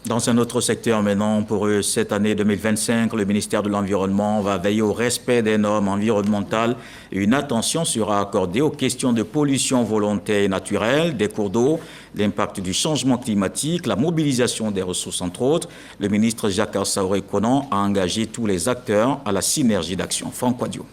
Dans un autre secteur maintenant, pour cette année 2025, le ministère de l'Environnement va veiller au respect des normes environnementales et une attention sera accordée aux questions de pollution volontaire et naturelle des cours d'eau, l'impact du changement climatique, la mobilisation des ressources entre autres. Le ministre Jacques Saoré-Conan a engagé tous les acteurs à la synergie d'action. Franck Quadio.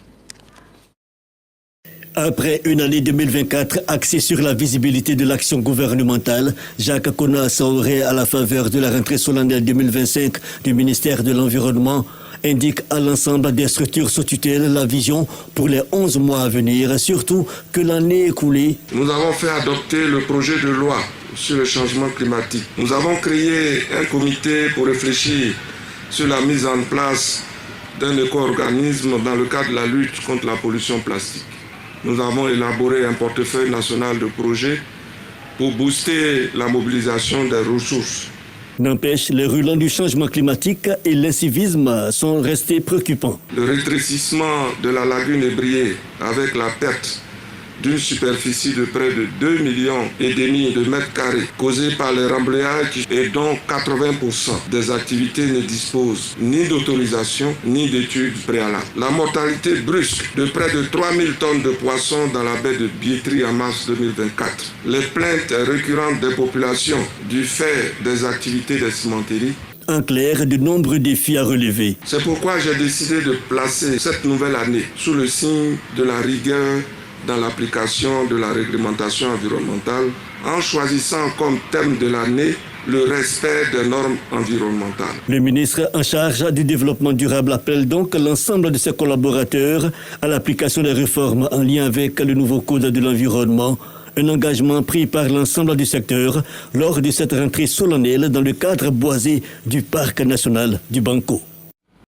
Après une année 2024 axée sur la visibilité de l'action gouvernementale, Jacques Conan Saoré, à la faveur de la rentrée solennelle 2025 du ministère de l'Environnement, indique à l'ensemble des structures sous tutelle la vision pour les 11 mois à venir, surtout que l'année écoulée. Nous avons fait adopter le projet de loi sur le changement climatique. Nous avons créé un comité pour réfléchir sur la mise en place d'un éco-organisme dans le cadre de la lutte contre la pollution plastique. Nous avons élaboré un portefeuille national de projets pour booster la mobilisation des ressources. N'empêche, les relents du changement climatique et l'incivisme sont restés préoccupants. Le rétrécissement de la lagune ébriée avec la perte d'une superficie de près de 2,5 millions de mètres carrés causée par les remblayages et dont 80% des activités ne disposent ni d'autorisation ni d'études préalables. La mortalité brusque de près de 3000 tonnes de poissons dans la baie de Biétry en mars 2024. Les plaintes récurrentes des populations du fait des activités des cimenteries. En clair, de nombreux défis à relever. C'est pourquoi j'ai décidé de placer cette nouvelle année sous le signe de la rigueur dans l'application de la réglementation environnementale, en choisissant comme thème de l'année le respect des normes environnementales. Le ministre en charge du développement durable appelle donc l'ensemble de ses collaborateurs à l'application des réformes en lien avec le nouveau code de l'environnement, un engagement pris par l'ensemble du secteur lors de cette rentrée solennelle dans le cadre boisé du Parc national du Banco.